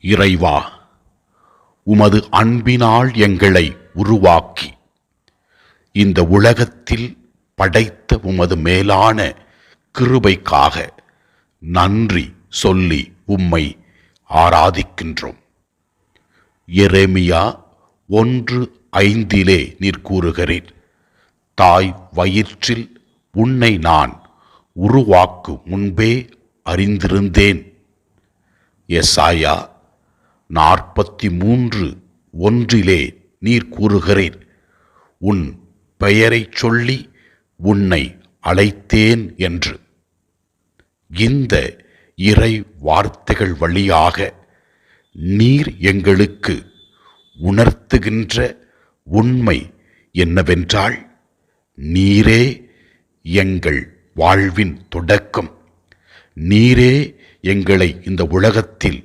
இறைவா, உமது அன்பினால் எங்களை உருவாக்கி இந்த உலகத்தில் படைத்த உமது மேலான கிருபைக்காக நன்றி சொல்லி உம்மை ஆராதிக்கின்றோம். எரேமியா 1:5 நீர் கூறுகிறீர், தாய் வயிற்றில் உன்னை நான் உருவாக்கு முன்பே அறிந்திருந்தேன். எசாயா 43:1 நீர் கூறுகிறீர், உன் பெயரைச் சொல்லி உன்னை அழைத்தேன் என்று. இந்த இறை வார்த்தைகள் வழியாக நீர் எங்களுக்கு உணர்த்துகின்ற உண்மை என்னவென்றால், நீரே எங்கள் வாழ்வின் தொடக்கம், நீரே எங்களை இந்த உலகத்தில்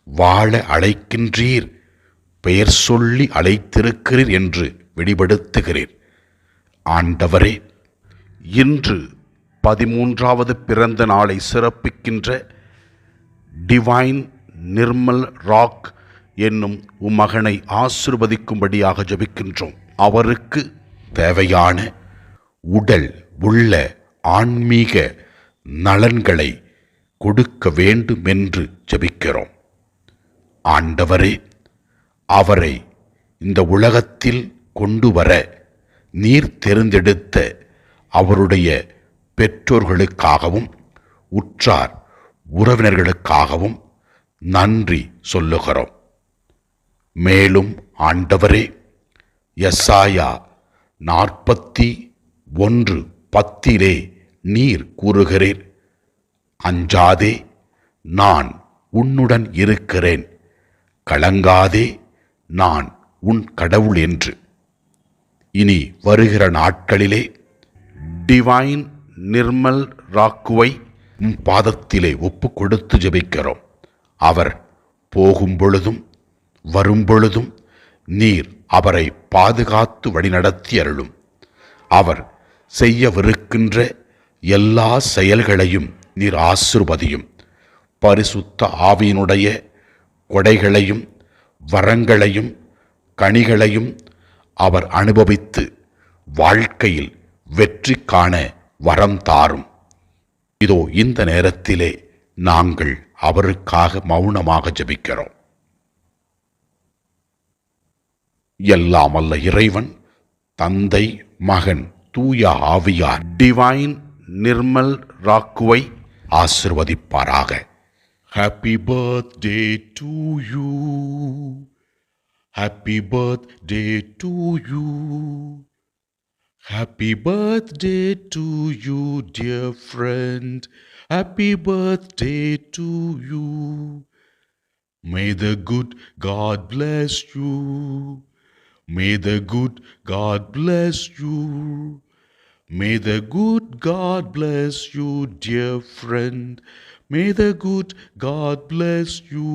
வாழ அழைக்கின்றீர், பெயர் சொல்லி அழைத்திருக்கிறீர் என்று வெளிப்படுத்துகிறீர். ஆண்டவரே, இன்று 13வது பிறந்த நாளை சிறப்பிக்கின்ற டிவைன் நிர்மல் ராக் என்னும் உம்மகனை ஆசீர்வதிக்கும்படியாக ஜெபிக்கின்றோம். அவருக்கு தேவையான உடல் உள்ள ஆன்மீக நலன்களை கொடுக்க வேண்டும் என்று ஜெபிக்கிறோம். ஆண்டவரே, அவரை இந்த உலகத்தில் கொண்டு வர நீர் தேர்ந்தெடுத்த அவருடைய பெற்றோர்களுக்காகவும் உற்றார் உறவினர்களுக்காகவும் நன்றி சொல்லுகிறோம். மேலும் ஆண்டவரே, எசாயா 41:10 நீர் கூறுகிறீர், அஞ்சாதே, நான் உன்னுடன் இருக்கிறேன், கலங்காதே, நான் உன் கடவுள் என்று. இனி வருகிற நாட்களிலே டிவைன் நிர்மல் ராக்குவை பாதத்திலே ஒப்பு கொடுத்து ஜெபிக்கிறோம். அவர் போகும் பொழுதும் வரும் பொழுதும் நீர் அவரை பாதுகாத்து வழிநடத்தி அருளும். அவர் செய்யவிருக்கின்ற எல்லா செயல்களையும் நீர் ஆசீர்வதியும். பரிசுத்த ஆவியினுடைய கொடைகளையும் வரங்களையும் கனிகளையும் அவர் அனுபவித்து வாழ்க்கையில் வெற்றி காண வரம் தாரும். இதோ இந்த நேரத்திலே நாங்கள் அவருக்காக மௌனமாக ஜெபிக்கிறோம். எல்லாம் வல்ல இறைவன், தந்தை, மகன், தூய ஆவியார் டிவைன் நிர்மல் ராக்குவை ஆசீர்வதிப்பாராக. Happy birthday to you. Happy birthday to you. Happy birthday to you, dear friend. Happy birthday to you. May the good God bless you. May the good God bless you. May the good God bless you, dear friend. May the good God bless you.